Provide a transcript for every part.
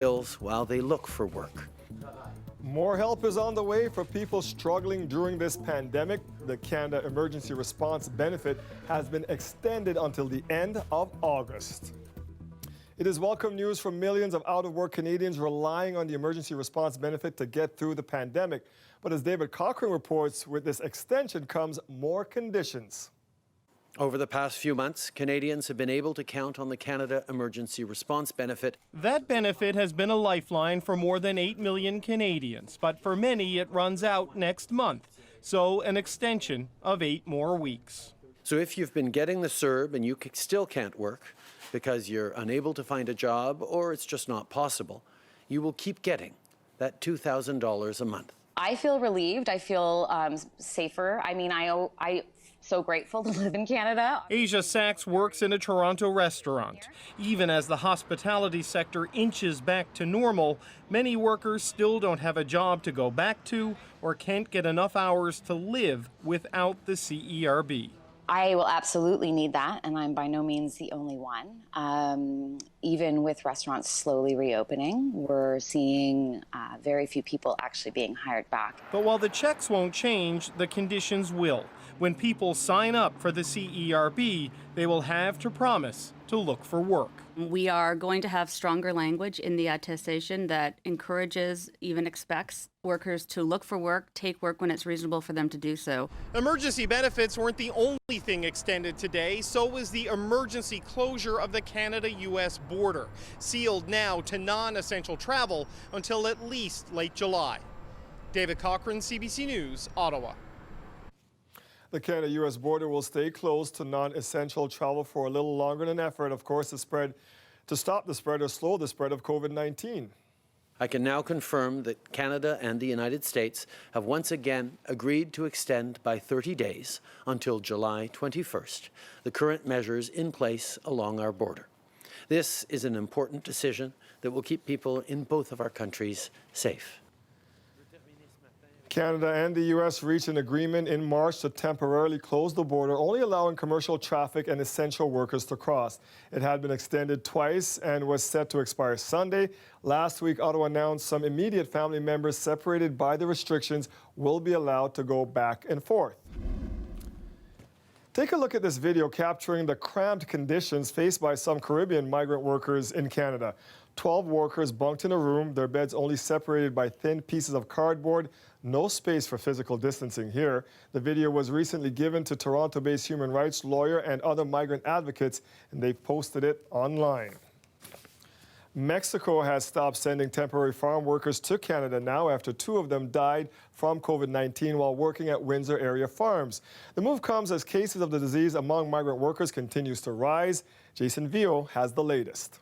bills while they look for work. More help is on the way for people struggling during this pandemic. The Canada Emergency Response Benefit has been extended until the end of August. It is welcome news for millions of out-of-work Canadians relying on the Emergency Response Benefit to get through the pandemic. But as David Cochrane reports, with this extension comes more conditions. Over the past few months, Canadians have been able to count on the Canada Emergency Response Benefit. That benefit has been a lifeline for more than 8 million Canadians, but for many it runs out next month, so an extension of 8 more weeks. So if you've been getting the CERB and you still can't work because you're unable to find a job or it's just not possible, you will keep getting that $2,000 a month. I feel relieved. I feel safer. I mean, I'm so grateful to live in Canada. Asia Sachs works in a Toronto restaurant. Even as the hospitality sector inches back to normal, many workers still don't have a job to go back to or can't get enough hours to live without the CERB. I will absolutely need that, and I'm by no means the only one. Even with restaurants slowly reopening, we're seeing very few people actually being hired back. But while the checks won't change, the conditions will. When people sign up for the CERB, they will have to promise to look for work. We are going to have stronger language in the attestation that encourages, even expects, workers to look for work, take work when it's reasonable for them to do so. Emergency benefits weren't the only thing extended today. So was the emergency closure of the Canada-U.S. border, sealed now to non-essential travel until at least late July. David Cochrane, CBC News, Ottawa. The Canada-U.S. border will stay closed to non-essential travel for a little longer in an effort, of course, to stop the spread or slow the spread of COVID-19. I can now confirm that Canada and the United States have once again agreed to extend by 30 days until July 21st the current measures in place along our border. This is an important decision that will keep people in both of our countries safe. Canada and the U.S. reached an agreement in March to temporarily close the border, only allowing commercial traffic and essential workers to cross. It had been extended twice and was set to expire Sunday. Last week, Ottawa announced some immediate family members separated by the restrictions will be allowed to go back and forth. Take a look at this video capturing the cramped conditions faced by some Caribbean migrant workers in Canada. 12 workers bunked in a room, their beds only separated by thin pieces of cardboard. No space for physical distancing here. The video was recently given to Toronto-based human rights lawyer and other migrant advocates, and they've posted it online. Mexico has stopped sending temporary farm workers to Canada now after 2 of them died from COVID-19 while working at Windsor area farms. The move comes as cases of the disease among migrant workers continues to rise. Jason Vio has the latest.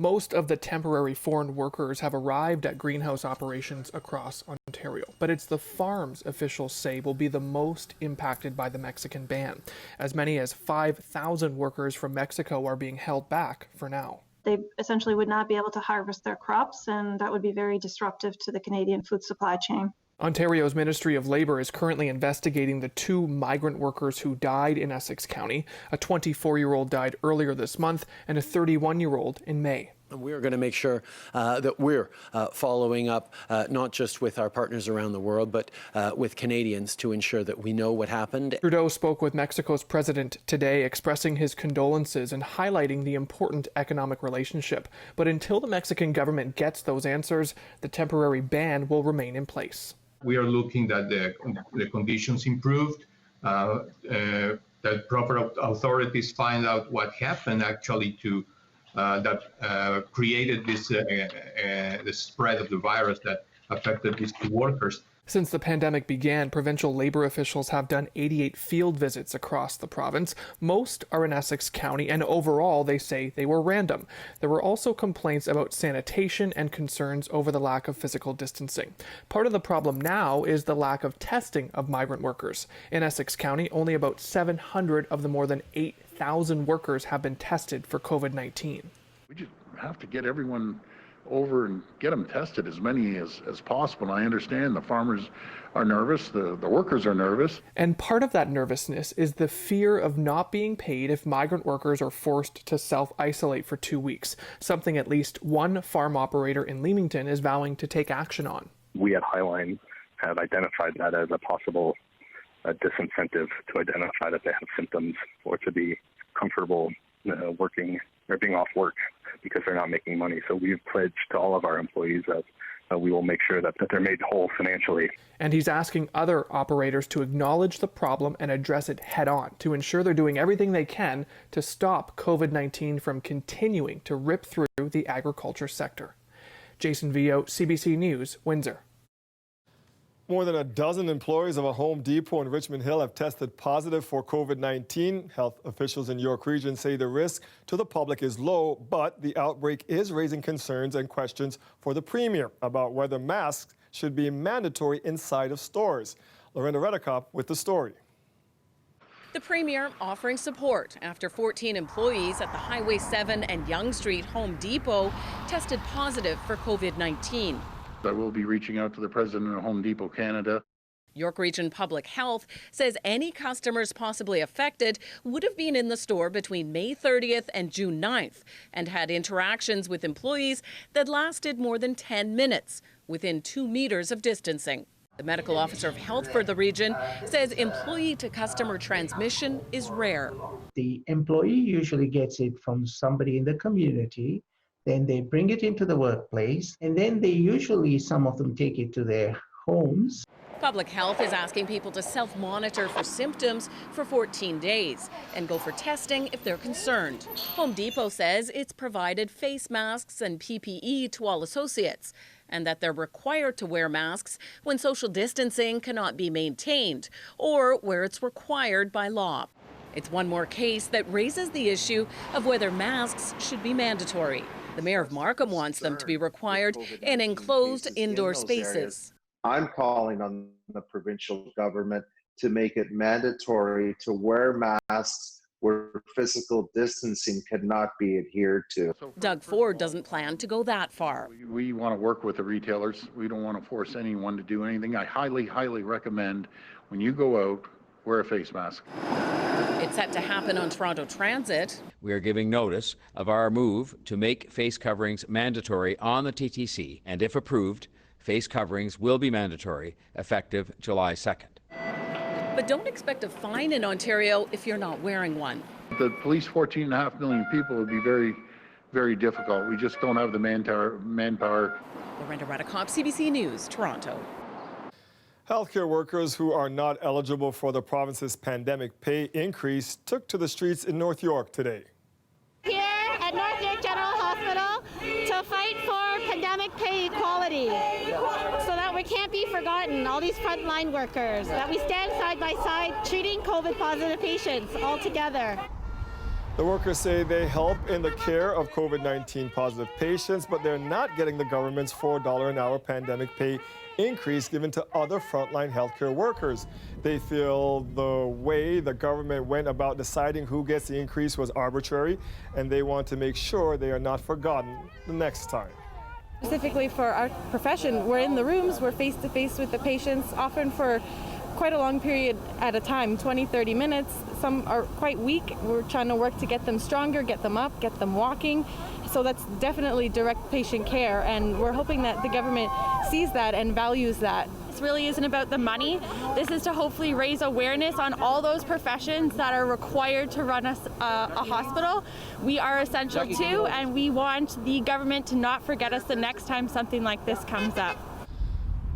Most of the temporary foreign workers have arrived at greenhouse operations across Ontario, but it's the farms officials say will be the most impacted by the Mexican ban. As many as 5,000 workers from Mexico are being held back for now. They essentially would not be able to harvest their crops, and that would be very disruptive to the Canadian food supply chain. Ontario's Ministry of Labour is currently investigating the 2 migrant workers who died in Essex County. A 24-year-old died earlier this month and a 31-year-old in May. And we're going to make sure that we're following up not just with our partners around the world, but with Canadians to ensure that we know what happened. Trudeau spoke with Mexico's president today, expressing his condolences and highlighting the important economic relationship. But until the Mexican government gets those answers, the temporary ban will remain in place. We are looking that the conditions improved, that proper authorities find out what happened actually to that created this the spread of the virus that affected these 2 workers. Since the pandemic began, provincial labor officials have done 88 field visits across the province. Most are in Essex County, and overall, they say they were random. There were also complaints about sanitation and concerns over the lack of physical distancing. Part of the problem now is the lack of testing of migrant workers. In Essex County, only about 700 of the more than 8,000 workers have been tested for COVID-19. We just have to get everyone over and get them tested, as many as possible. And I understand the farmers are nervous, the workers are nervous. And part of that nervousness is the fear of not being paid if migrant workers are forced to self-isolate for 2 weeks, something at least one farm operator in Leamington is vowing to take action on. We at Highline have identified that as a possible disincentive to identify that they have symptoms or to be comfortable working or being off work because they're not making money. So we've pledged to all of our employees that we will make sure that they're made whole financially. And he's asking other operators to acknowledge the problem and address it head on to ensure they're doing everything they can to stop COVID-19 from continuing to rip through the agriculture sector. Jason Vio, CBC News, Windsor. More than a dozen employees of a Home Depot in Richmond Hill have tested positive for COVID-19. Health officials in York Region say the risk to the public is low, but the outbreak is raising concerns and questions for the Premier about whether masks should be mandatory inside of stores. Lorena Redekop with the story. The Premier offering support after 14 employees at the Highway 7 and Yonge Street Home Depot tested positive for COVID-19. I will be reaching out to the president of Home Depot Canada. York Region Public Health says any customers possibly affected would have been in the store between May 30th and June 9th and had interactions with employees that lasted more than 10 minutes within 2 meters of distancing. The medical officer of health for the region says employee-to-customer transmission is rare. The employee usually gets it from somebody in the community. Then they bring it into the workplace, and then some of them take it to their homes. Public Health is asking people to self-monitor for symptoms for 14 days and go for testing if they're concerned. Home Depot says it's provided face masks and PPE to all associates, and that they're required to wear masks when social distancing cannot be maintained or where it's required by law. It's one more case that raises the issue of whether masks should be mandatory. The mayor of Markham wants them to be required in enclosed indoor spaces. I'm calling on the provincial government to make it mandatory to wear masks where physical distancing cannot be adhered to. Doug Ford doesn't plan to go that far. We want to work with the retailers. We don't want to force anyone to do anything. I highly, highly recommend when you go out, wear a face mask. It's set to happen on Toronto Transit. We are giving notice of our move to make face coverings mandatory on the TTC, and if approved, face coverings will be mandatory effective July 2nd. But don't expect a fine in Ontario if you're not wearing one. The police 14.5 million people would be very, very difficult. We just don't have the manpower. Lorena Redekop, CBC News, Toronto. Healthcare workers who are not eligible for the province's pandemic pay increase took to the streets in North York today. Here at North York General Hospital to fight for pandemic pay equality so that we can't be forgotten, all these frontline workers, that we stand side by side treating COVID positive patients all together. The workers say they help in the care of COVID-19 positive patients, but they're not getting the government's $4 an hour pandemic pay increase given to other frontline healthcare workers. They feel the way the government went about deciding who gets the increase was arbitrary, and they want to make sure they are not forgotten the next time. Specifically for our profession, we're in the rooms, we're face to face with the patients, often for quite a long period at a time, 20, 30 minutes. Some are quite weak. We're trying to work to get them stronger, get them up, get them walking. So that's definitely direct patient care, and we're hoping that the government sees that and values that. This really isn't about the money. This is to hopefully raise awareness on all those professions that are required to run a hospital. We are essential too, and we want the government to not forget us the next time something like this comes up.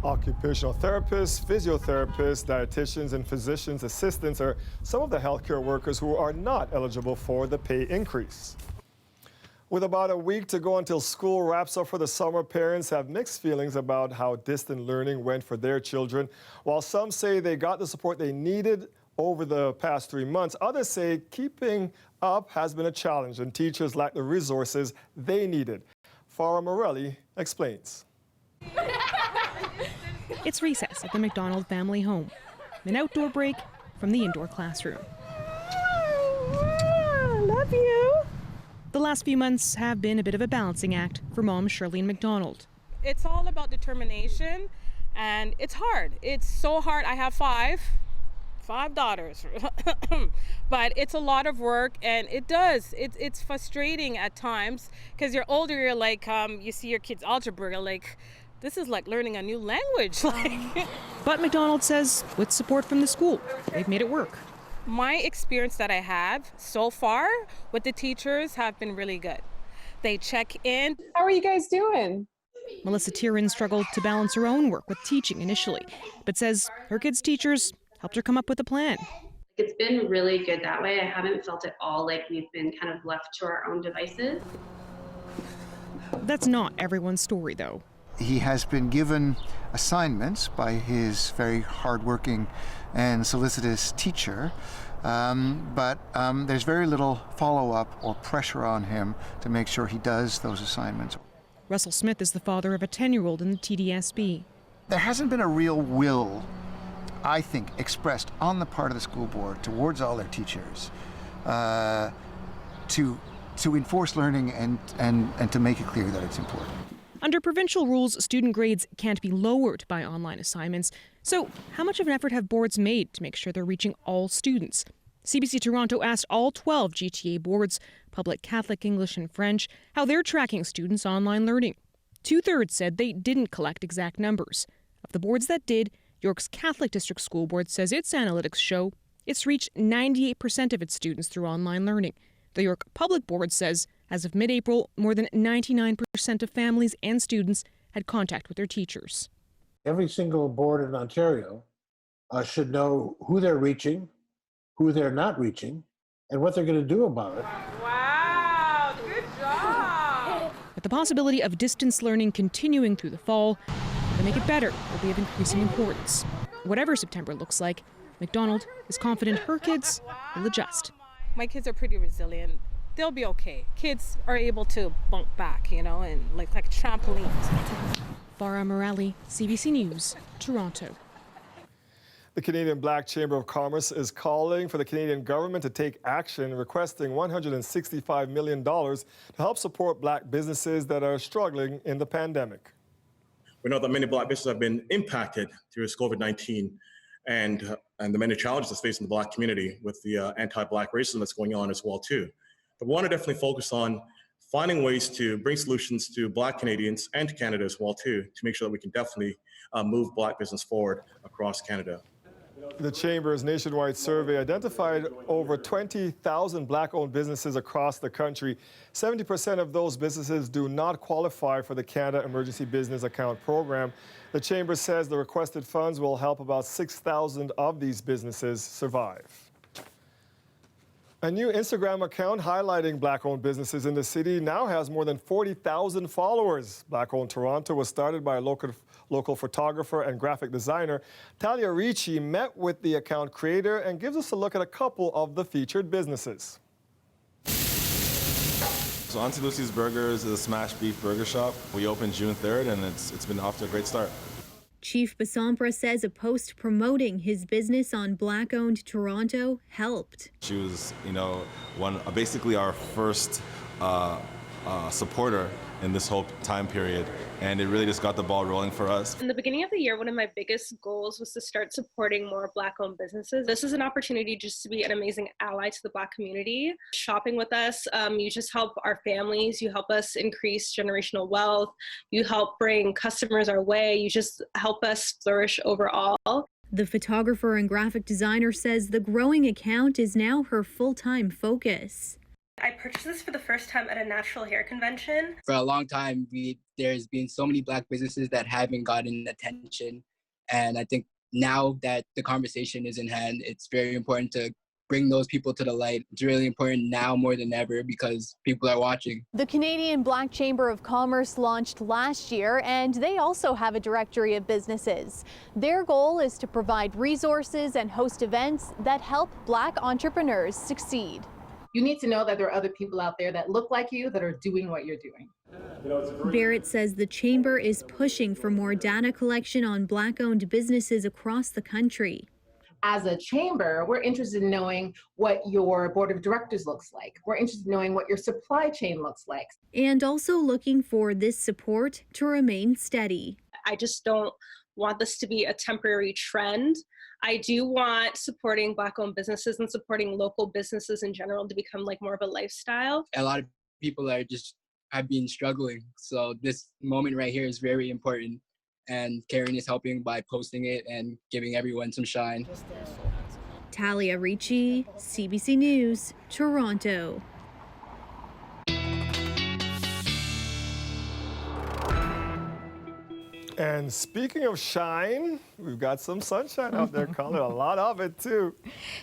Occupational therapists, physiotherapists, dietitians, and physicians' assistants are some of the healthcare workers who are not eligible for the pay increase. With about a week to go until school wraps up for the summer, parents have mixed feelings about how distant learning went for their children. While some say they got the support they needed over the past 3 months, others say keeping up has been a challenge and teachers lack the resources they needed. Farah Morelli explains. It's recess at the McDonald family home, an outdoor break from the indoor classroom. Love you. The last few months have been a bit of a balancing act for mom Charlene McDonald. It's all about determination, and it's hard. It's so hard. I have five daughters, but it's a lot of work, and it's frustrating at times because you're older. You're like, you see your kids' algebra, you're like, this is like learning a new language. But McDonald says with support from the school, they've made it work. My experience that I have so far with the teachers have been really good. They check in. How are you guys doing? Melissa Tierin struggled to balance her own work with teaching initially, but says her kids' teachers helped her come up with a plan. It's been really good that way. I haven't felt at all like we've been kind of left to our own devices. That's not everyone's story, though. He has been given assignments by his very hardworking and solicitous teacher, but there's very little follow-up or pressure on him to make sure he does those assignments. Russell Smith is the father of a 10-year-old in the TDSB. There hasn't been a real will, I think, expressed on the part of the school board towards all their teachers to enforce learning and to make it clear that it's important. Under provincial rules, student grades can't be lowered by online assignments. So how much of an effort have boards made to make sure they're reaching all students? CBC Toronto asked all 12 GTA boards, public, Catholic, English and French, how they're tracking students' online learning. 2/3 said they didn't collect exact numbers. Of the boards that did, York's Catholic District School Board says its analytics show it's reached 98% of its students through online learning. The York Public Board says as of mid-April, more than 99% of families and students had contact with their teachers. Every single board in Ontario should know who they're reaching, who they're not reaching, and what they're going to do about it. Wow, good job! With the possibility of distance learning continuing through the fall, to make it better will be of increasing importance. Whatever September looks like, McDonald is confident her kids will adjust. My kids are pretty resilient. They'll be okay. Kids are able to bunk back, and like trampolines. Farah Morali, CBC News, Toronto. The Canadian Black Chamber of Commerce is calling for the Canadian government to take action, requesting $165 million to help support black businesses that are struggling in the pandemic. We know that many black businesses have been impacted through COVID-19 and the many challenges that's facing the black community with the anti-black racism that's going on as well too. But we want to definitely focus on finding ways to bring solutions to black Canadians and to Canada as well too, to make sure that we can definitely move black business forward across Canada. The Chamber's nationwide survey identified over 20,000 black-owned businesses across the country. 70% of those businesses do not qualify for the Canada Emergency Business Account Program. The Chamber says the requested funds will help about 6,000 of these businesses survive. A new Instagram account highlighting black-owned businesses in the city now has more than 40,000 followers. Black-owned Toronto was started by a local photographer and graphic designer. Talia Ricci met with the account creator and gives us a look at a couple of the featured businesses. So Auntie Lucy's Burgers is a smash beef burger shop. We opened June 3rd and it's been off to a great start. Chief Basampra says a post promoting his business on Black-owned Toronto helped. She was, basically our first supporter in this whole time period, and it really just got the ball rolling for us. In the beginning of the year, one of my biggest goals was to start supporting more Black-owned businesses. This is an opportunity just to be an amazing ally to the Black community. Shopping with us, you just help our families, you help us increase generational wealth, you help bring customers our way, you just help us flourish overall. The photographer and graphic designer says the growing account is now her full-time focus. I purchased this for the first time at a natural hair convention. For a long time, there's been so many Black businesses that haven't gotten attention. And I think now that the conversation is in hand, it's very important to bring those people to the light. It's really important now more than ever because people are watching. The Canadian Black Chamber of Commerce launched last year, and they also have a directory of businesses. Their goal is to provide resources and host events that help Black entrepreneurs succeed. You need to know that there are other people out there that look like you that are doing what you're doing. Barrett says the Chamber is pushing for more data collection on Black-owned businesses across the country. As a chamber, we're interested in knowing what your board of directors looks like. We're interested in knowing what your supply chain looks like. And also looking for this support to remain steady. I just don't want this to be a temporary trend. I do want supporting Black-owned businesses and supporting local businesses in general to become like more of a lifestyle. A lot of people have been struggling. So this moment right here is very important. And Karen is helping by posting it and giving everyone some shine. Talia Ricci, CBC News, Toronto. And speaking of shine, we've got some sunshine out there, Colin. A lot of it, too.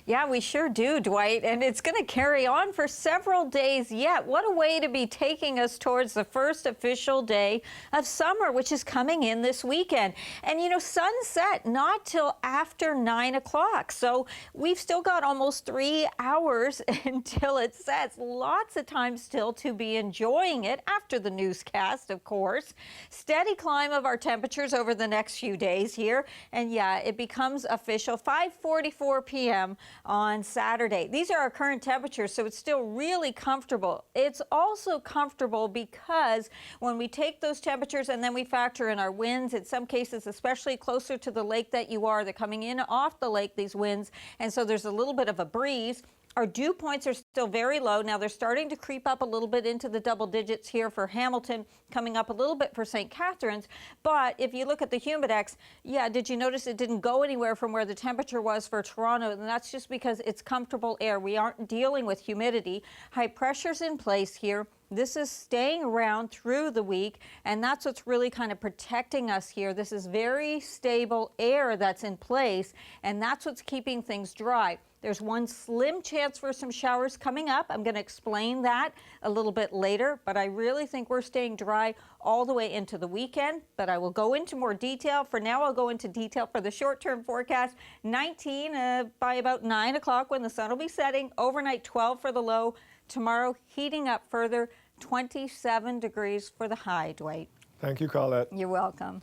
Yeah, we sure do, Dwight. And it's going to carry on for several days yet. What a way to be taking us towards the first official day of summer, which is coming in this weekend. And, you know, sunset not till after 9 o'clock. So we've still got almost 3 hours until it sets. Lots of time still to be enjoying it after the newscast, of course. Steady climb of our temperatures over the next few days here. And yeah, it becomes official 5:44 p.m. on Saturday. These are our current temperatures, so it's still really comfortable. It's also comfortable because when we take those temperatures and then we factor in our winds, in some cases, especially closer to the lake that you are, they're coming in off the lake, these winds, and so there's a little bit of a breeze. Our dew points are still very low. Now they're starting to creep up a little bit into the double digits here for Hamilton, coming up a little bit for St. Catharines. But if you look at the humidex, yeah, did you notice it didn't go anywhere from where the temperature was for Toronto? And that's just because it's comfortable air. We aren't dealing with humidity. High pressure's in place here. This is staying around through the week, and that's what's really kind of protecting us here. This is very stable air that's in place, and that's what's keeping things dry. There's one slim chance for some showers coming up. I'm going to explain that a little bit later, but I really think we're staying dry all the way into the weekend, but I will go into more detail. For now, I'll go into detail for the short-term forecast. 19 by about 9 o'clock when the sun will be setting. Overnight, 12 for the low. Tomorrow, heating up further, 27 degrees for the high, Dwight. Thank you, Colette. You're welcome.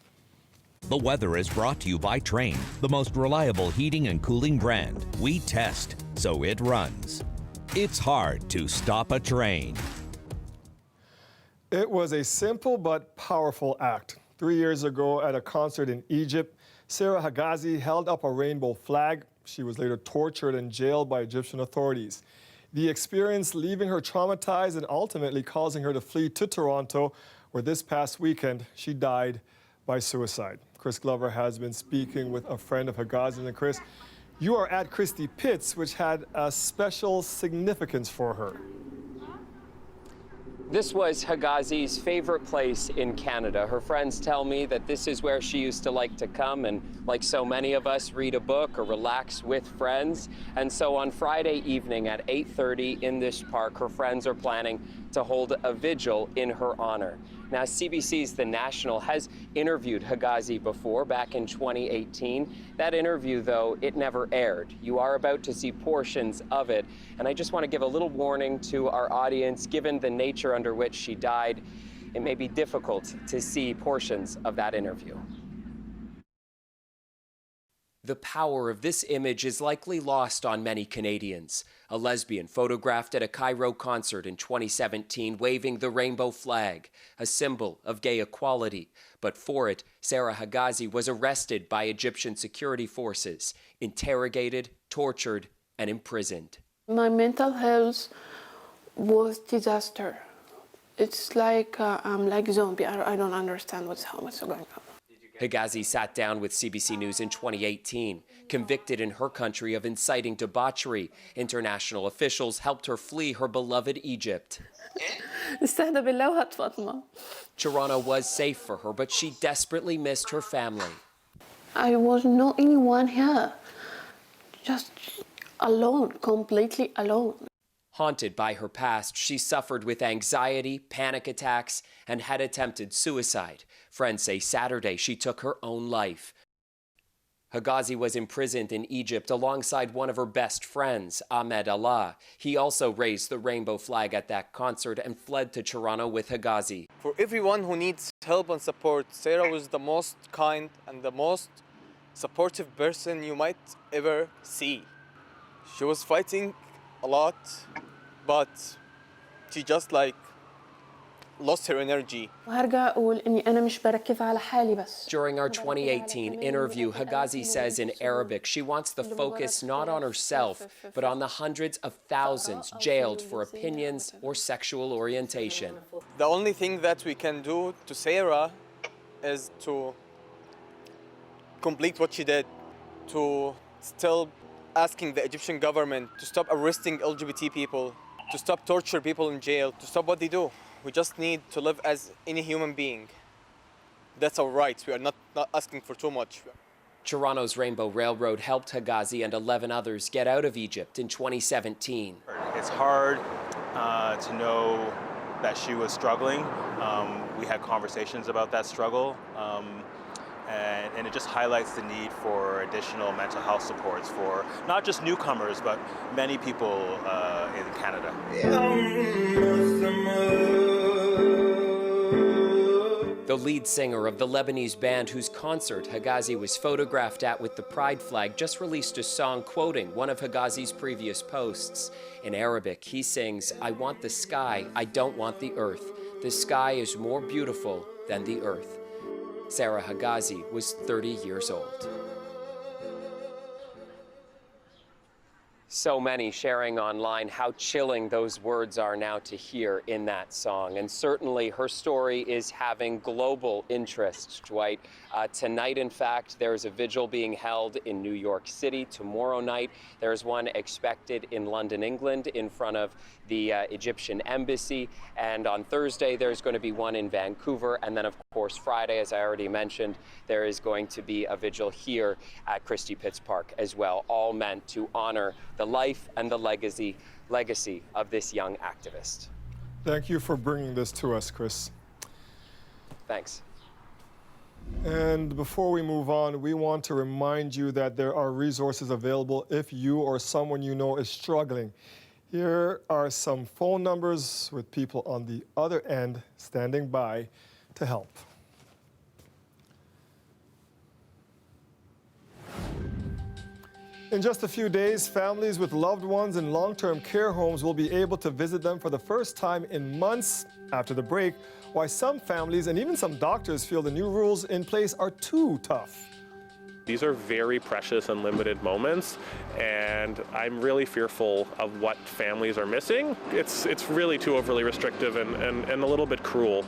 The weather is brought to you by Trane, the most reliable heating and cooling brand. We test, so it runs. It's hard to stop a train. It was a simple but powerful act. 3 years ago at a concert in Egypt, Sarah Hagazi held up a rainbow flag. She was later tortured and jailed by Egyptian authorities. The experience leaving her traumatized and ultimately causing her to flee to Toronto, where this past weekend she died by suicide. Chris Glover has been speaking with a friend of Hagazi. And Chris, you are at Christie Pitts, which had a special significance for her. This was Hagazi's favorite place in Canada. Her friends tell me that this is where she used to like to come and, like so many of us, read a book or relax with friends. And so on Friday evening at 8:30 in this park, her friends are planning to hold a vigil in her honor. Now, CBC's The National has interviewed Hagazi before, back in 2018. That interview, though, it never aired. You are about to see portions of it. And I just want to give a little warning to our audience. Given the nature under which she died, it may be difficult to see portions of that interview. The power of this image is likely lost on many Canadians. A lesbian photographed at a Cairo concert in 2017 waving the rainbow flag, a symbol of gay equality. But for it, Sarah Hagazi was arrested by Egyptian security forces, interrogated, tortured, and imprisoned. My mental health was disaster. It's like I'm like a zombie. I don't understand what's going on. Hagazi sat down with CBC News in 2018. Convicted in her country of inciting debauchery, international officials helped her flee her beloved Egypt. Toronto was safe for her, but she desperately missed her family. I was not anyone here, just alone, completely alone. Haunted by her past, she suffered with anxiety, panic attacks, and had attempted suicide. Friends say Saturday she took her own life. Hagazi was imprisoned in Egypt alongside one of her best friends, Ahmed Allah. He also raised the rainbow flag at that concert and fled to Toronto with Hagazi. For everyone who needs help and support, Sarah was the most kind and the most supportive person you might ever see. She was fighting a lot, but she just like lost her energy. وهرجع أقول إني أنا مش بركز على حالي بس. During our 2018 interview, Hegazi says in Arabic she wants the focus not on herself, but on the hundreds of thousands jailed for opinions or sexual orientation. The only thing that we can do to Sarah is to complete what she did, to still asking the Egyptian government to stop arresting LGBT people, to stop torture people in jail, to stop what they do. We just need to live as any human being. That's our rights. We are not asking for too much. Toronto's Rainbow Railroad helped Hegazi and 11 others get out of Egypt in 2017. It's hard to know that she was struggling. We had conversations about that struggle. And it just highlights the need for additional mental health supports for not just newcomers, but many people in Canada. The lead singer of the Lebanese band whose concert Hegazi was photographed at with the pride flag just released a song quoting one of Hegazi's previous posts. In Arabic, he sings, "I want the sky, I don't want the earth. The sky is more beautiful than the earth." Sarah Hegazi was 30 years old. So many sharing online how chilling those words are now to hear in that song. And certainly her story is having global interest, Dwight. Tonight, in fact, there's a vigil being held in New York City. Tomorrow night, there's one expected in London, England, in front of the Egyptian embassy. And on Thursday, there's going to be one in Vancouver. And then, of course, Friday, as I already mentioned, there is going to be a vigil here at Christie Pitts Park as well, all meant to honor the life and the legacy of this young activist. Thank you for bringing this to us, Chris. Thanks. And before we move on, we want to remind you that there are resources available if you or someone you know is struggling. Here are some phone numbers with people on the other end standing by to help. In just a few days, families with loved ones in long-term care homes will be able to visit them for the first time in months after the break, why some families and even some doctors feel the new rules in place are too tough. These are very precious and limited moments, and I'm really fearful of what families are missing. It's really too overly restrictive and a little bit cruel.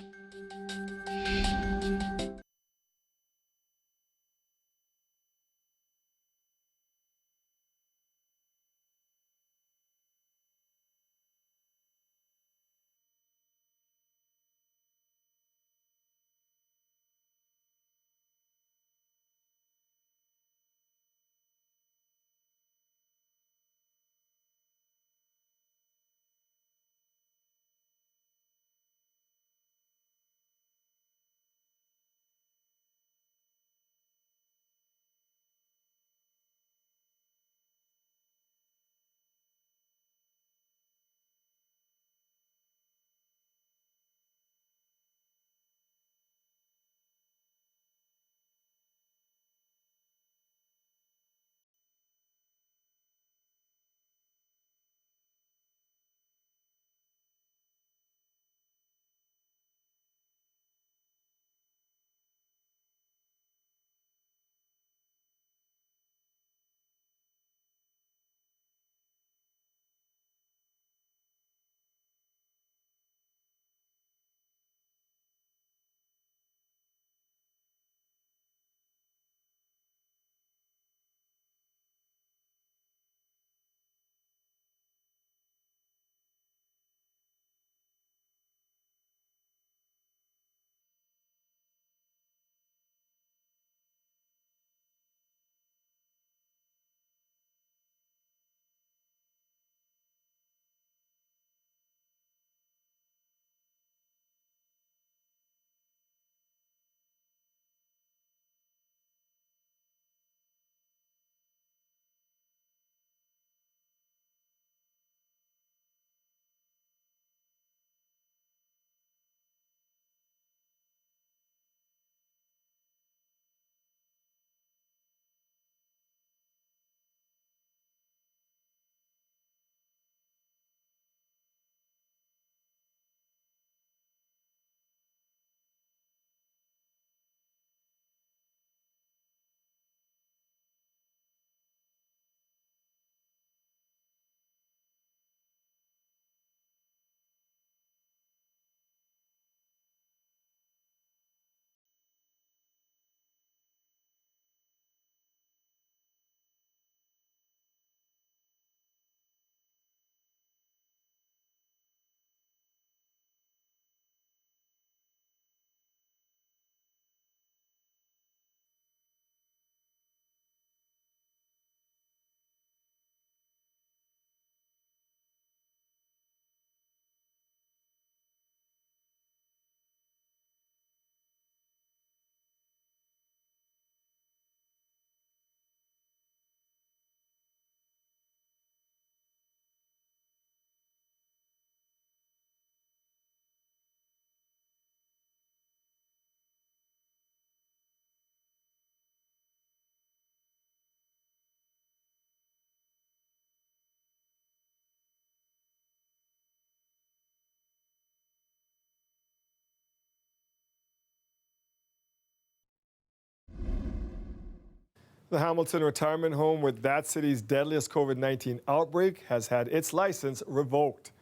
The Hamilton retirement home with that city's deadliest COVID-19 outbreak has had its license revoked.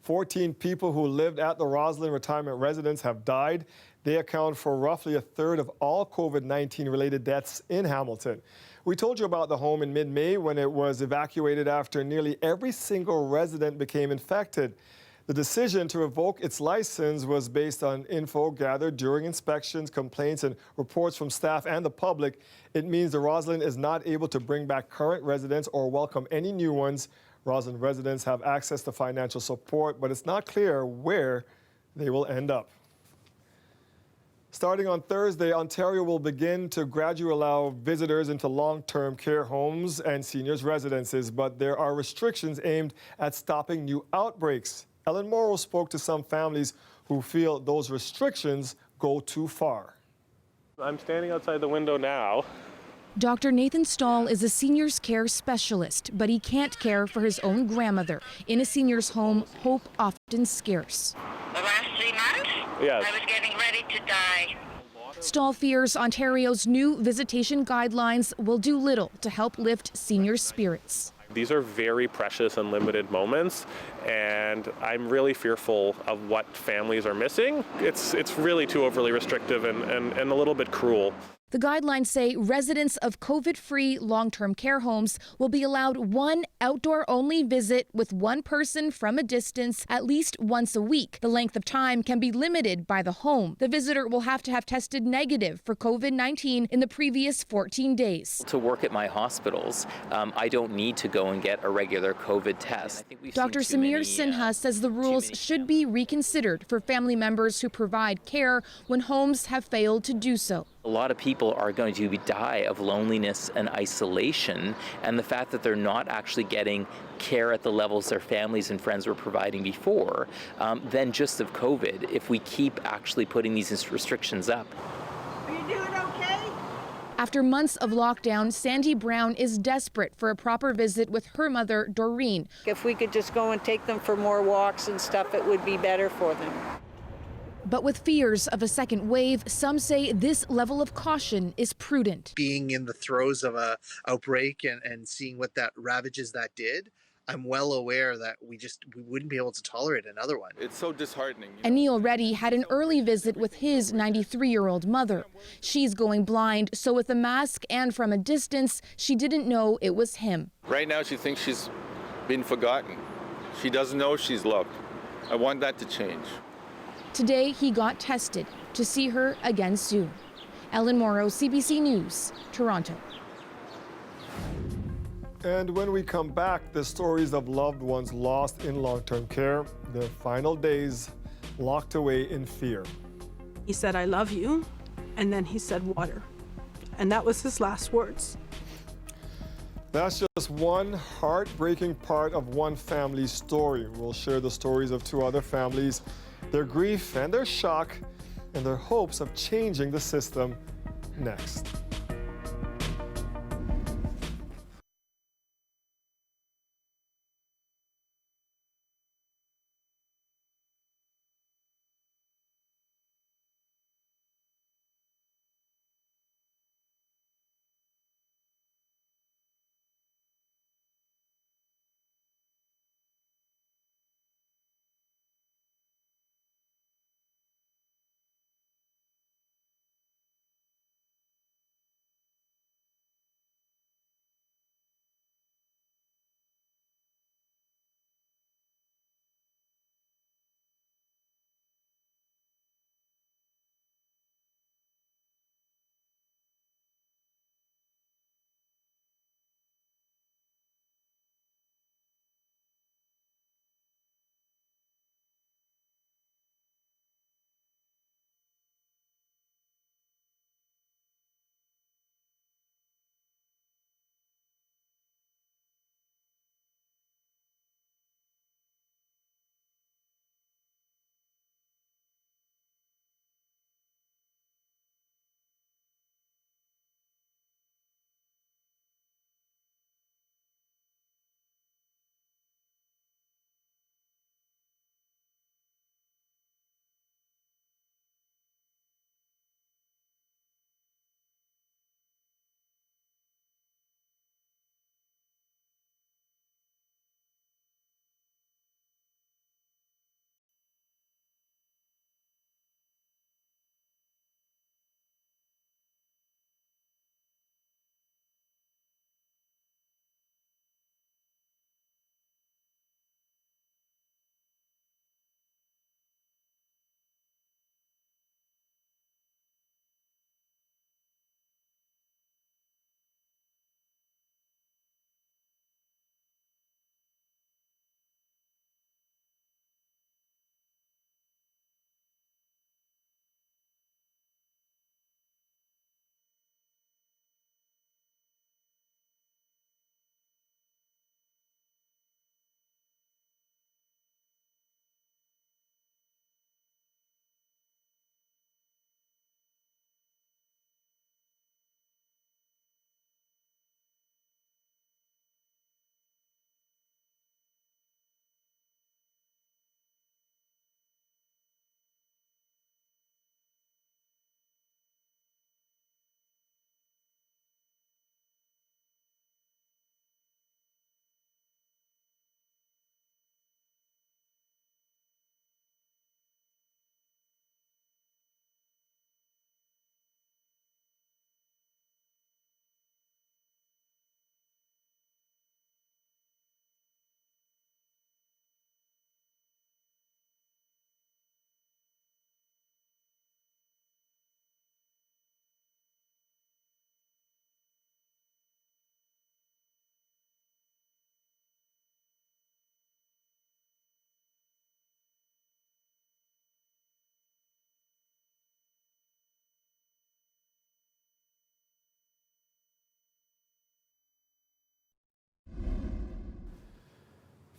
14 people who lived at the Roslyn retirement residence have died. They account for roughly a third of all COVID-19 related deaths in Hamilton. We told you about the home in mid-May when it was evacuated after nearly every single resident became infected. The decision to revoke its license was based on info gathered during inspections, complaints, and reports from staff and the public. It means the Roslyn is not able to bring back current residents or welcome any new ones. Roslyn residents have access to financial support, but it's not clear where they will end up. Starting on Thursday, Ontario will begin to gradually allow visitors into long-term care homes and seniors' residences, but there are restrictions aimed at stopping new outbreaks. Ellen Morrow spoke to some families who feel those restrictions go too far. I'm standing outside the window now. Dr. Nathan Stahl is a seniors care specialist, but he can't care for his own grandmother. In a seniors home, hope often scarce. The last 3 months? Yes. I was getting ready to die. Stahl fears Ontario's new visitation guidelines will do little to help lift seniors' spirits. These are very precious and limited moments, and I'm really fearful of what families are missing. It's really too overly restrictive and a little bit cruel. The guidelines say residents of COVID-free long-term care homes will be allowed one outdoor-only visit with one person from a distance at least once a week. The length of time can be limited by the home. The visitor will have to have tested negative for COVID-19 in the previous 14 days. To work at my hospitals, I don't need to go and get a regular COVID test. Dr. Samir Sinha says the rules should be reconsidered for family members who provide care when homes have failed to do so. A lot of people are going to die of loneliness and isolation, and the fact that they're not actually getting care at the levels their families and friends were providing before, than just of COVID, if we keep actually putting these restrictions up. Are you doing okay? After months of lockdown, Sandy Brown is desperate for a proper visit with her mother, Doreen. If we could just go and take them for more walks and stuff, it would be better for them. But with fears of a second wave, some say this level of caution is prudent. Being in the throes of a outbreak and seeing what that ravages that did, I'm well aware that we wouldn't be able to tolerate another one. It's so disheartening. Anil Reddy had an early visit with his 93-year-old mother. She's going blind, so with a mask and from a distance, she didn't know it was him. Right now she thinks she's been forgotten. She doesn't know she's loved. I want that to change. Today, he got tested to see her again soon. Ellen Morrow, CBC News, Toronto. And when we come back, the stories of loved ones lost in long-term care, their final days locked away in fear. He said, "I love you," and then he said, "water." And that was his last words. That's just one heartbreaking part of one family's story. We'll share the stories of two other families, their grief and their shock, and their hopes of changing the system next.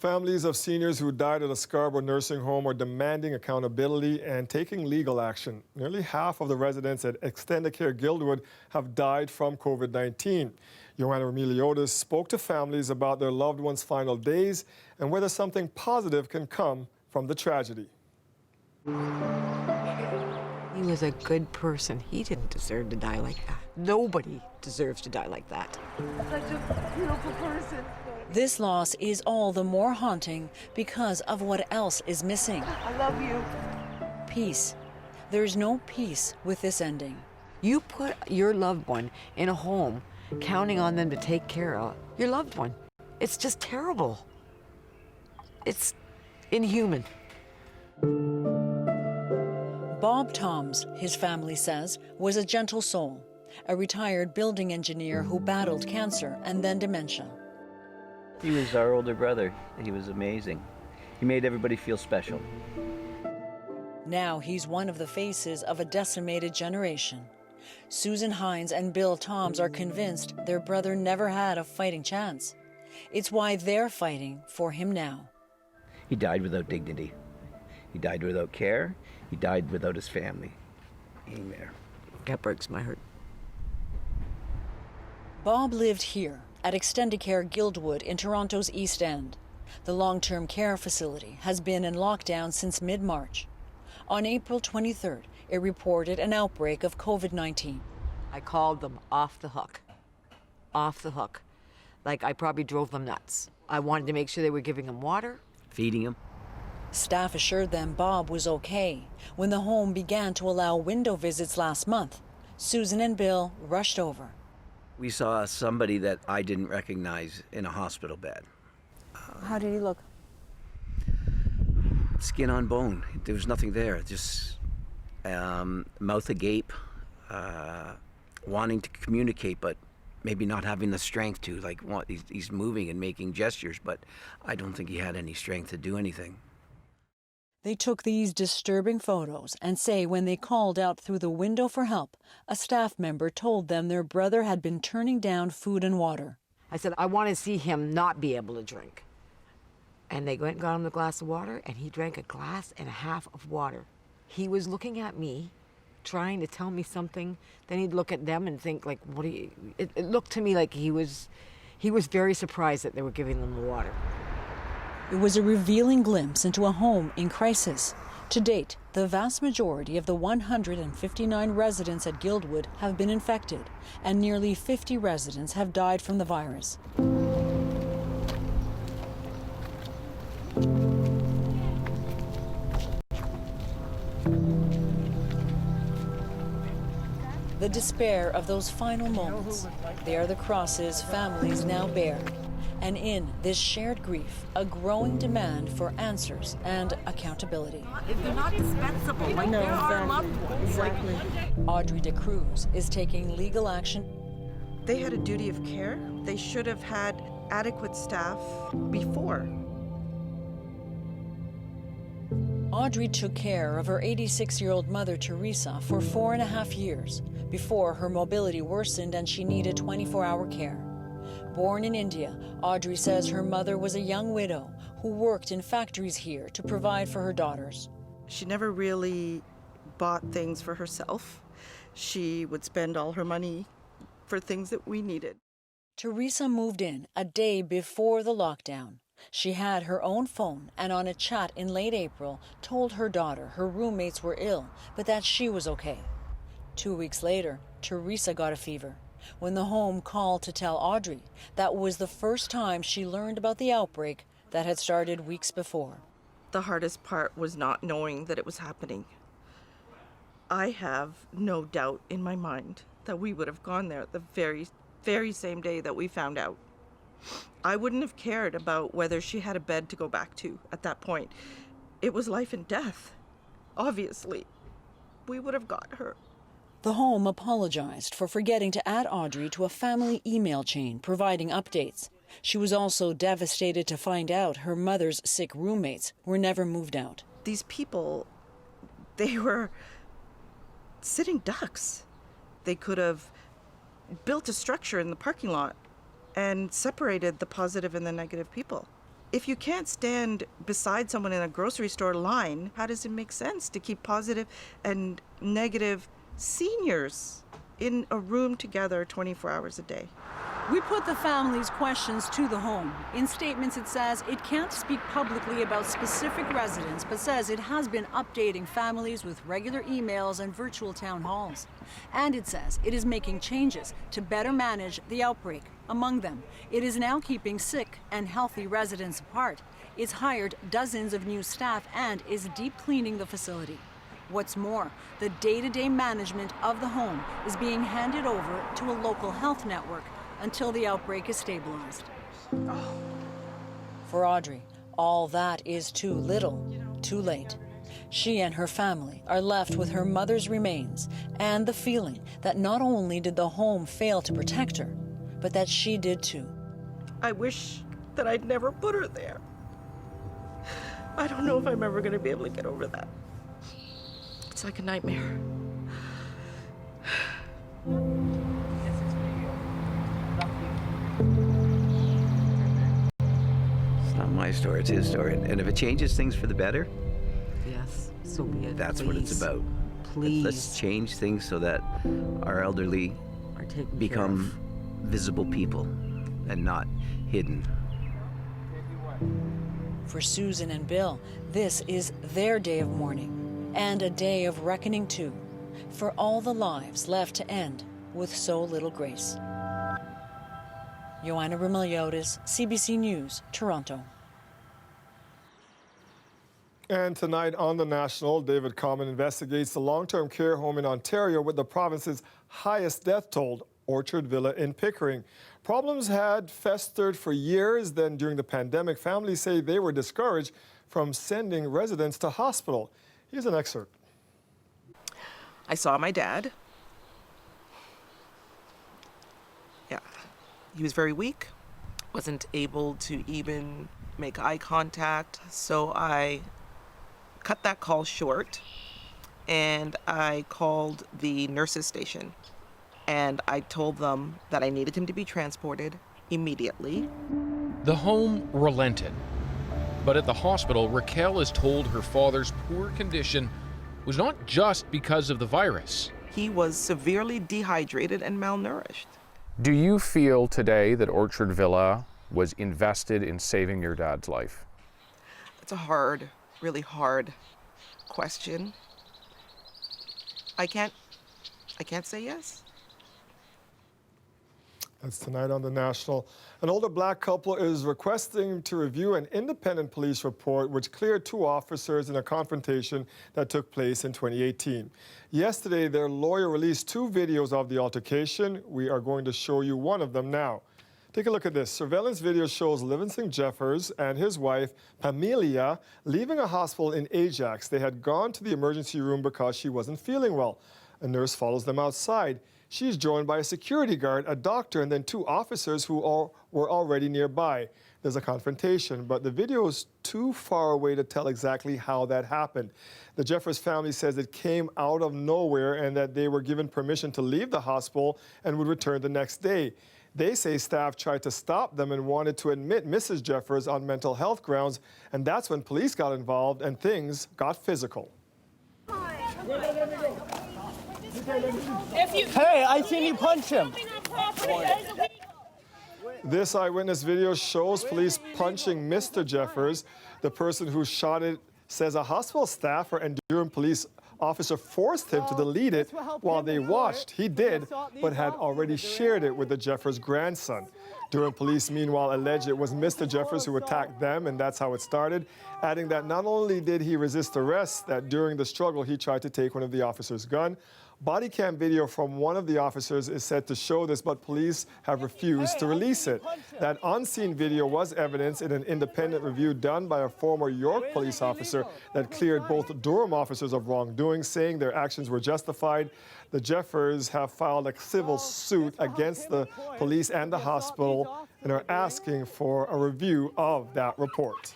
Families of seniors who died at a Scarborough nursing home are demanding accountability and taking legal action. Nearly half of the residents at Extended Care Guildwood have died from COVID-19. Joanna Remiliotis spoke to families about their loved ones' final days and whether something positive can come from the tragedy. He was a good person. He didn't deserve to die like that. Nobody deserves to die like that. Such a beautiful person. This loss is all the more haunting because of what else is missing. I love you. Peace. There's no peace with this ending. You put your loved one in a home, counting on them to take care of your loved one. It's just terrible. It's inhuman. Bob Toms, his family says, was a gentle soul, a retired building engineer who battled cancer and then dementia. He was our older brother. He was amazing. He made everybody feel special. Now he's one of the faces of a decimated generation. Susan Hines and Bill Toms are convinced their brother never had a fighting chance. It's why they're fighting for him now. He died without dignity. He died without care. He died without his family. Amen. That breaks my heart. Bob lived here at Extended Care Guildwood in Toronto's East End. The long-term care facility has been in lockdown since mid-March. On April 23rd, it reported an outbreak of COVID-19. I called them off the hook. Off the hook. Like I probably drove them nuts. I wanted to make sure they were giving him water. Feeding him. Staff assured them Bob was okay. When the home began to allow window visits last month, Susan and Bill rushed over. We saw somebody that I didn't recognize in a hospital bed. How did he look? Skin on bone. There was nothing there. Just mouth agape, wanting to communicate, but maybe not having the strength to. Like, he's moving and making gestures, but I don't think he had any strength to do anything. They took these disturbing photos and say when they called out through the window for help, a staff member told them their brother had been turning down food and water. I said, I want to see him not be able to drink. And they went and got him a glass of water, and he drank a glass and a half of water. He was looking at me, trying to tell me something. Then he'd look at them and think, like, what do you... It looked to me like he was very surprised that they were giving them the water. It was a revealing glimpse into a home in crisis. To date, the vast majority of the 159 residents at Guildwood have been infected, and nearly 50 residents have died from the virus. The despair of those final moments, they are the crosses families now bear. And in this shared grief, a growing demand for answers and accountability. They're not dispensable, like they're our loved ones. Exactly. Audrey De Cruz is taking legal action. They had a duty of care. They should have had adequate staff before. Audrey took care of her 86-year-old mother, Teresa, for 4.5 years before her mobility worsened and she needed 24-hour care. Born in India, Audrey says her mother was a young widow who worked in factories here to provide for her daughters. She never really bought things for herself. She would spend all her money for things that we needed. Teresa moved in a day before the lockdown. She had her own phone and on a chat in late April told her daughter her roommates were ill, but that she was okay. 2 weeks later, Teresa got a fever. When the home called to tell Audrey, that was the first time she learned about the outbreak that had started weeks before. The hardest part was not knowing that it was happening. I have no doubt in my mind that we would have gone there the very, very same day that we found out. I wouldn't have cared about whether she had a bed to go back to at that point. It was life and death. Obviously, we would have got her. The home apologized for forgetting to add Audrey to a family email chain providing updates. She was also devastated to find out her mother's sick roommates were never moved out. These people, they were sitting ducks. They could have built a structure in the parking lot and separated the positive and the negative people. If you can't stand beside someone in a grocery store line, how does it make sense to keep positive and negative seniors in a room together 24 hours a day? We put the family's questions to the home. In statements, it says it can't speak publicly about specific residents, but says it has been updating families with regular emails and virtual town halls. And it says it is making changes to better manage the outbreak. Among them, it is now keeping sick and healthy residents apart. It's hired dozens of new staff and is deep cleaning the facility. What's more, the day-to-day management of the home is being handed over to a local health network until the outbreak is stabilized. For Audrey, all that is too little, too late. She and her family are left with her mother's remains and the feeling that not only did the home fail to protect her, but that she did too. I wish that I'd never put her there. I don't know if I'm ever going to be able to get over that. It's like a nightmare. It's not my story, it's his story. And if it changes things for the better, Yes, so be it. that's what it's Please. about. Please. Let's change things so that our elderly Are taken care become visible people and not hidden. For Susan and Bill, this is their day of mourning and a day of reckoning too, for all the lives left to end with so little grace. Joanna Remiliotis, CBC News, Toronto. And tonight on The National, David Common investigates the long-term care home in Ontario with the province's highest death toll, Orchard Villa in Pickering. Problems had festered for years. Then during the pandemic, families say they were discouraged from sending residents to hospital. Here's an excerpt. I saw my dad. Yeah, he was very weak, wasn't able to even make eye contact, so I cut that call short and I called the nurses station and I told them that I needed him to be transported immediately. The home relented, but at the hospital, Raquel is told her father's poor condition was not just because of the virus. He was severely dehydrated and malnourished. Do you feel today that Orchard Villa was invested in saving your dad's life? It's a hard, really hard question. I can't say yes. That's tonight on The National. An older black couple is requesting to review an independent police report which cleared two officers in a confrontation that took place in 2018. Yesterday, their lawyer released two videos of the altercation. We are going to show you one of them now. Take a look at this. Surveillance video shows Livingston Jeffers and his wife, Pamelia, leaving a hospital in Ajax. They had gone to the emergency room because she wasn't feeling well. A nurse follows them outside. She's joined by a security guard, a doctor, and then two officers who were already nearby. There's a confrontation, but the video is too far away to tell exactly how that happened. The Jeffers family says it came out of nowhere and that they were given permission to leave the hospital and would return the next day. They say staff tried to stop them and wanted to admit Mrs. Jeffers on mental health grounds, and that's when police got involved and things got physical. Hey, I seen you punch him. This eyewitness video shows police punching Mr. Jeffers. The person who shot it says a hospital staffer and Durham police officer forced him to delete it while they watched. He did, but had already shared it with the Jeffers grandson. Durham police, meanwhile, allege it was Mr. Jeffers who attacked them, and that's how it started, adding that not only did he resist arrest, that during the struggle he tried to take one of the officers' gun. Body cam video from one of the officers is said to show this, but police have refused to release it. That on-scene video was evidence in an independent review done by a former York police officer that cleared both Durham officers of wrongdoing, saying their actions were justified. The Jeffers have filed a civil suit against the police and the hospital and are asking for a review of that report.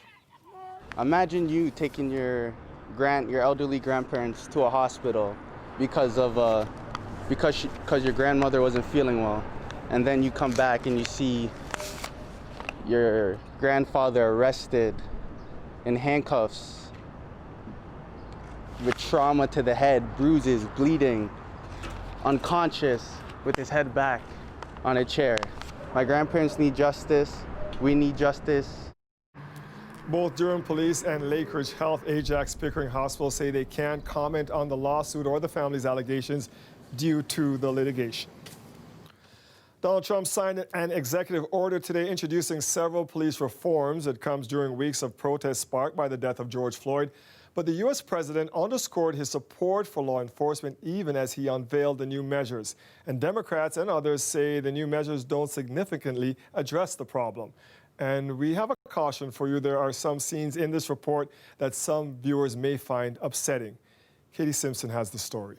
Imagine you taking your elderly grandparents to a hospital because your grandmother wasn't feeling well, and then you come back and you see your grandfather arrested in handcuffs with trauma to the head, bruises, bleeding, unconscious with his head back on a chair. My grandparents need justice. We need justice. Both Durham Police and Lakeridge Health Ajax Pickering Hospital say they can't comment on the lawsuit or the family's allegations due to the litigation. Donald Trump signed an executive order today introducing several police reforms. It comes during weeks of protests sparked by the death of George Floyd. But the U.S. president underscored his support for law enforcement even as he unveiled the new measures. And Democrats and others say the new measures don't significantly address the problem. And we have a caution for you. There are some scenes in this report that some viewers may find upsetting. Katie Simpson has the story.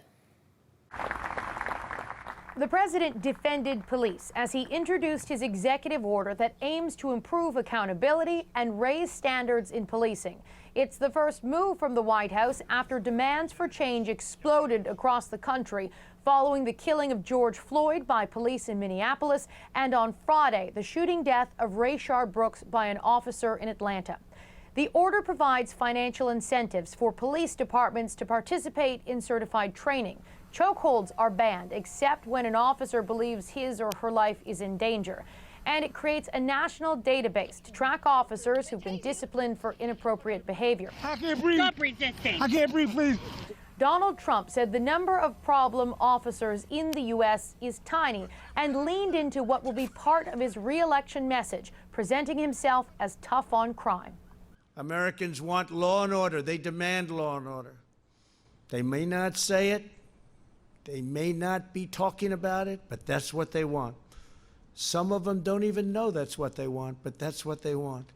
The president defended police as he introduced his executive order that aims to improve accountability and raise standards in policing. It's the first move from the White House after demands for change exploded across the country following the killing of George Floyd by police in Minneapolis and on Friday, the shooting death of Rayshard Brooks by an officer in Atlanta. The order provides financial incentives for police departments to participate in certified training. Chokeholds are banned except when an officer believes his or her life is in danger. And it creates a national database to track officers who've been disciplined for inappropriate behavior. I can't breathe. Stop resisting. I can't breathe, please. Donald Trump said the number of problem officers in the U.S. is tiny and leaned into what will be part of his re-election message, presenting himself as tough on crime. Americans want law and order. They demand law and order. They may not say it. They may not be talking about it, but that's what they want. Some of them don't even know that's what they want, but that's what they want.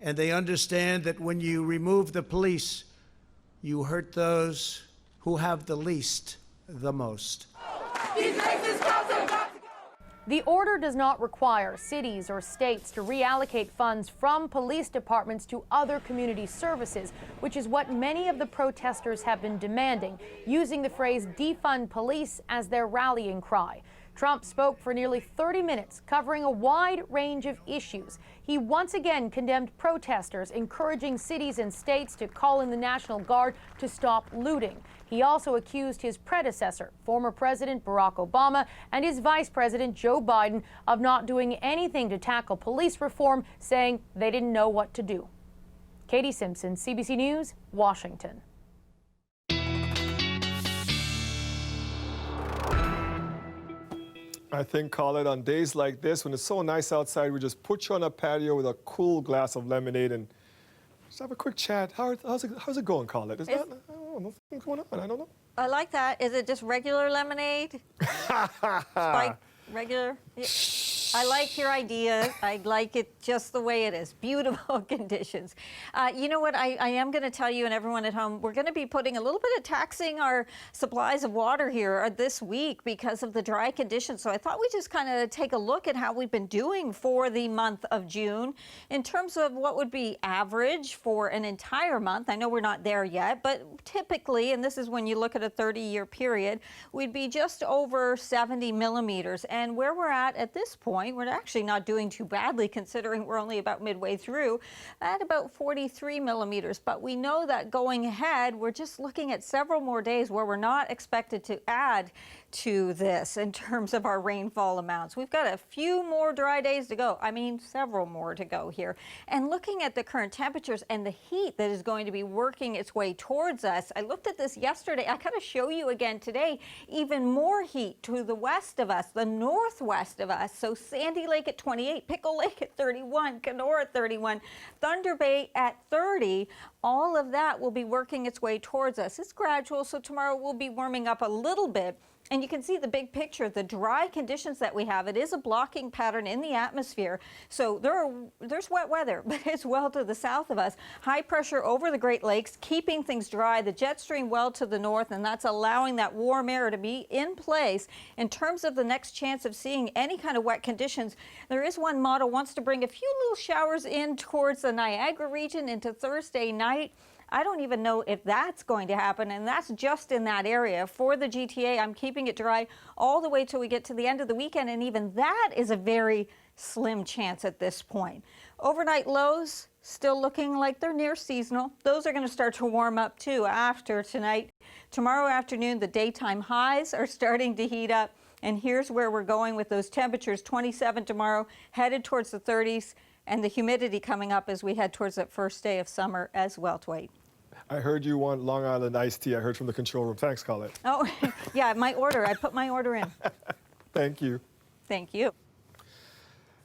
And they understand that when you remove the police, you hurt those who have the least the most. The order does not require cities or states to reallocate funds from police departments to other community services, which is what many of the protesters have been demanding, using the phrase defund police as their rallying cry. Trump spoke for nearly 30 minutes, covering a wide range of issues. He once again condemned protesters, encouraging cities and states to call in the National Guard to stop looting. He also accused his predecessor, former President Barack Obama, and his Vice President Joe Biden of not doing anything to tackle police reform, saying they didn't know what to do. Katie Simpson, CBC News, Washington. I think, Colin, on days like this, when it's so nice outside, we just put you on a patio with a cool glass of lemonade and just have a quick chat. How's it going, Colin? Is that, I don't know, what's going on? I don't know. I like that. Is it just regular lemonade? Spike regular? I like your idea. I like it just the way it is. Beautiful conditions. You know what? I am going to tell you and everyone at home, we're going to be putting a little bit of taxing our supplies of water here this week because of the dry conditions. So I thought we'd just kind of take a look at how we've been doing for the month of June in terms of what would be average for an entire month. I know we're not there yet, but typically, and this is when you look at a 30-year period, we'd be just over 70 millimeters. And where we're at this point, we're actually not doing too badly considering we're only about midway through at about 43 millimeters. But we know that going ahead, we're just looking at several more days where we're not expected to add to this in terms of our rainfall amounts. We've got a few more dry days to go. I mean, several more to go here. And looking at the current temperatures and the heat that is going to be working its way towards us, I looked at this yesterday. I gotta show you again today, even more heat to the west of us, the northwest of us. So Sandy Lake at 28, Pickle Lake at 31, Kenora at 31, Thunder Bay at 30. All of that will be working its way towards us. It's gradual, so tomorrow we'll be warming up a little bit. And you can see the big picture, the dry conditions that we have. It is a blocking pattern in the atmosphere. So there's wet weather, but it's well to the south of us. High pressure over the Great Lakes, keeping things dry. The jet stream well to the north, and that's allowing that warm air to be in place. In terms of the next chance of seeing any kind of wet conditions, there is one model wants to bring a few little showers in towards the Niagara region into Thursday night. I don't even know if that's going to happen, and that's just in that area. For the GTA, I'm keeping it dry all the way till we get to the end of the weekend, and even that is a very slim chance at this point. Overnight lows still looking like they're near seasonal. Those are going to start to warm up too after tonight. Tomorrow afternoon, the daytime highs are starting to heat up, and here's where we're going with those temperatures. 27 tomorrow, headed towards the 30s, and the humidity coming up as we head towards that first day of summer as well, Dwight. I heard you want Long Island iced tea. I heard from the control room. Thanks, Colette. Oh, yeah, my order. I put my order in. Thank you. Thank you.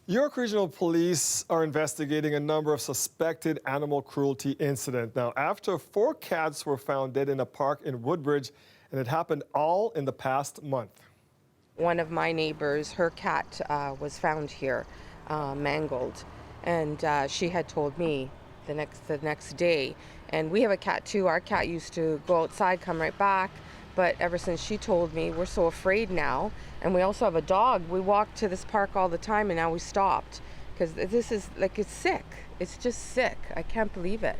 York Regional Police are investigating a number of suspected animal cruelty incidents. Now, after 4 cats were found dead in a park in Woodbridge, and it happened all in the past month. One of my neighbors, her cat was found here, mangled, and she had told me the next day. And we have a cat too. Our cat used to go outside, come right back. But ever since she told me, we're so afraid now. And we also have a dog. We walk to this park all the time, and now we stopped because this is like, it's sick. It's just sick. I can't believe it.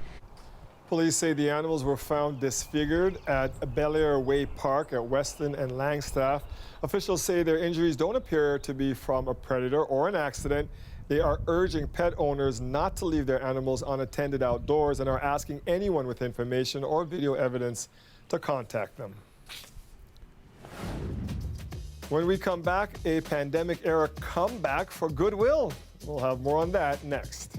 Police say the animals were found disfigured at Bel-Air Way Park at Weston and Langstaff. Officials say their injuries don't appear to be from a predator or an accident. They are urging pet owners not to leave their animals unattended outdoors and are asking anyone with information or video evidence to contact them. When we come back, a pandemic-era comeback for Goodwill. We'll have more on that next.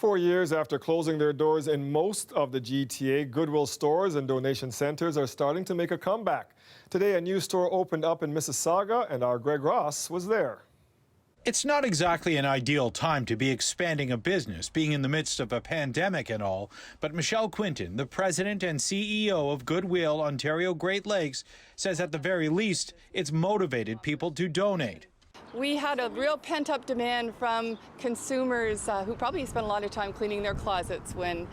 4 years after closing their doors in most of the GTA, Goodwill stores and donation centers are starting to make a comeback. Today, a new store opened up in Mississauga, and our Greg Ross was there. It's not exactly an ideal time to be expanding a business, being in the midst of a pandemic and all, but Michelle Quinton, the president and CEO of Goodwill Ontario Great Lakes, says at the very least, it's motivated people to donate. We had a real pent-up demand from consumers who probably spent a lot of time cleaning their closets when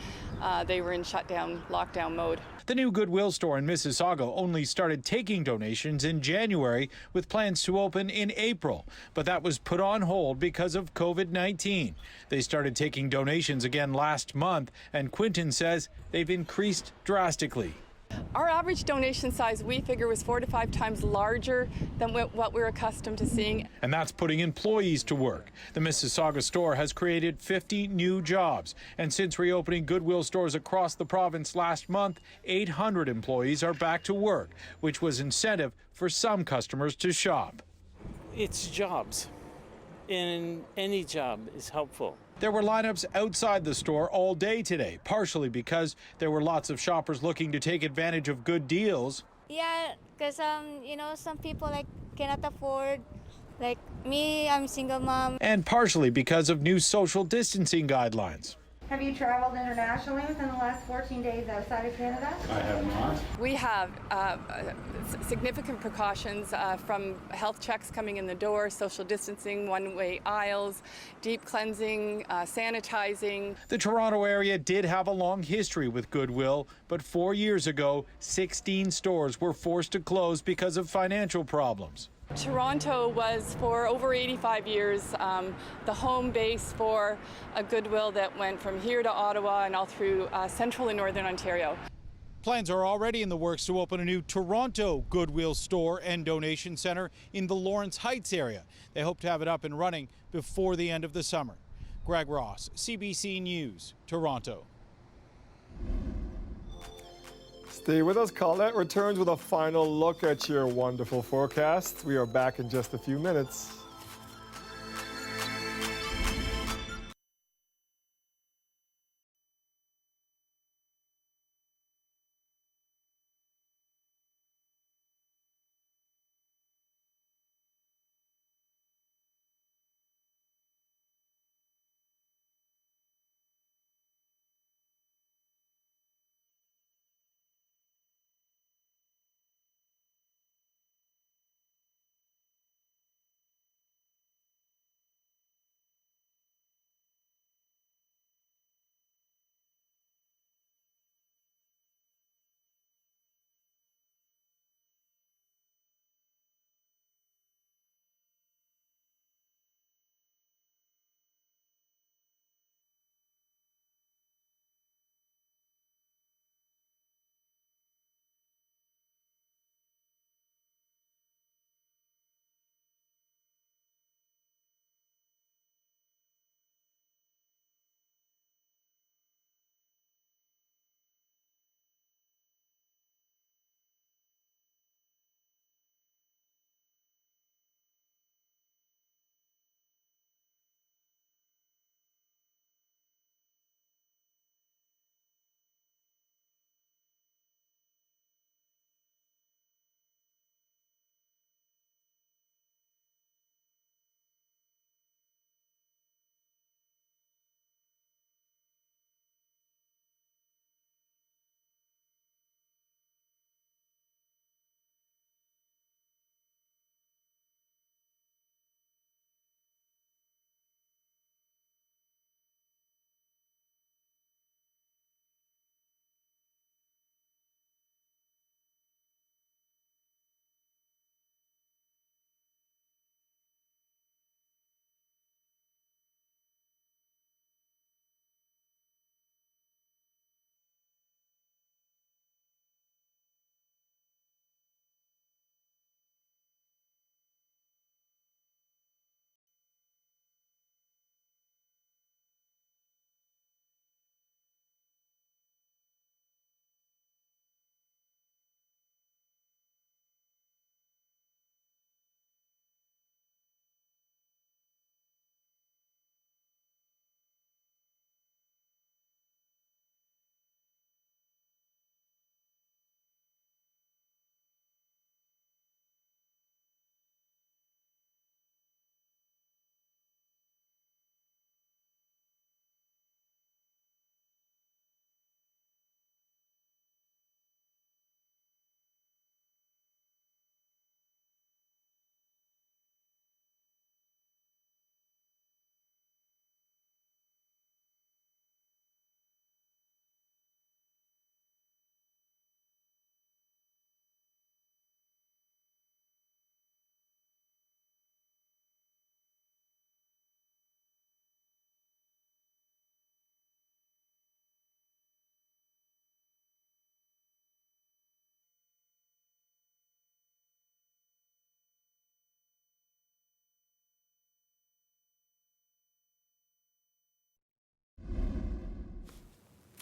they were in shutdown, lockdown mode. The new Goodwill store in Mississauga only started taking donations in January with plans to open in April, but that was put on hold because of COVID-19. They started taking donations again last month, and Quinton says they've increased drastically. Our average donation size, we figure, was 4 to 5 times larger than what we're accustomed to seeing. And that's putting employees to work. The Mississauga store has created 50 new jobs. And since reopening Goodwill stores across the province last month, 800 employees are back to work, which was incentive for some customers to shop. It's jobs, and any job is helpful. There were lineups outside the store all day today, partially because there were lots of shoppers looking to take advantage of good deals. Yeah, because you know, some people cannot afford. Like me, I'm a single mom. And partially because of new social distancing guidelines. Have you traveled internationally within the last 14 days outside of Canada? I have not. We have significant precautions from health checks coming in the door, social distancing, one-way aisles, deep cleansing, sanitizing. The Toronto area did have a long history with Goodwill, but 4 years ago, 16 stores were forced to close because of financial problems. Toronto was, for over 85 years, the home base for a Goodwill that went from here to Ottawa and all through central and northern Ontario. Plans are already in the works to open a new Toronto Goodwill store and donation center in the Lawrence Heights area. They hope to have it up and running before the end of the summer. Greg Ross, CBC News, Toronto. Stay with us. Colette returns with a final look at your wonderful forecast. We are back in just a few minutes.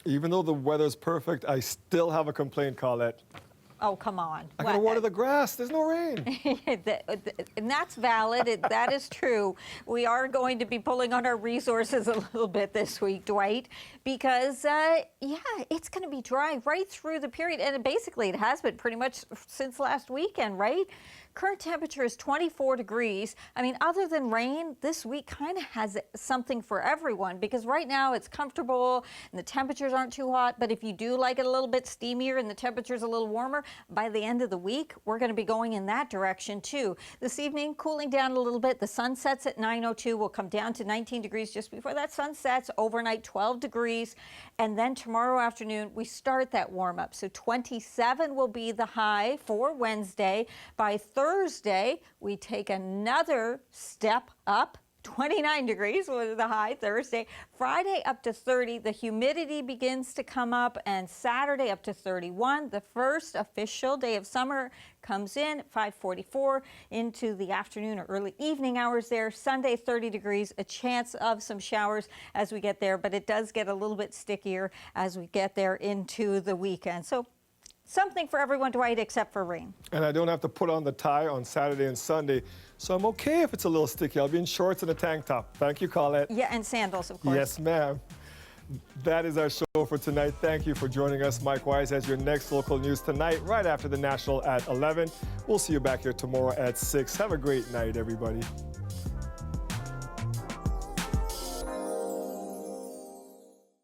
Even though the weather's perfect, I still have a complaint, Colette. Oh, come on. I gotta water the grass. There's no rain. And that's valid. That is true. We are going to be pulling on our resources a little bit this week, Dwight, because, yeah, it's going to be dry right through the period. And basically, it has been pretty much since last weekend, right? Current temperature is 24 degrees. I mean, other than rain, this week kind of has something for everyone because right now it's comfortable and the temperatures aren't too hot. But if you do like it a little bit steamier and the temperature's a little warmer, by the end of the week, we're going to be going in that direction too. This evening, cooling down a little bit. The sun sets at 9:02. We'll come down to 19 degrees just before that sun sets. Overnight, 12 degrees. And then tomorrow afternoon, we start that warm up. So 27 will be the high for Wednesday. By Thursday, we take another step up. 29 degrees was the high Thursday. Friday up to 30. The humidity begins to come up, and Saturday up to 31. The first official day of summer comes in at 5:44 into the afternoon or early evening hours there. Sunday 30 degrees, a chance of some showers as we get there, but it does get a little bit stickier as we get there into the weekend. So something for everyone, Dwight, except for rain. And I don't have to put on the tie on Saturday and Sunday, so I'm okay if it's a little sticky. I'll be in shorts and a tank top. Thank you, Colette. Yeah, and sandals, of course. Yes, ma'am. That is our show for tonight. Thank you for joining us. Mike Wise has your next local news tonight, right after the National at 11. We'll see you back here tomorrow at 6. Have a great night, everybody.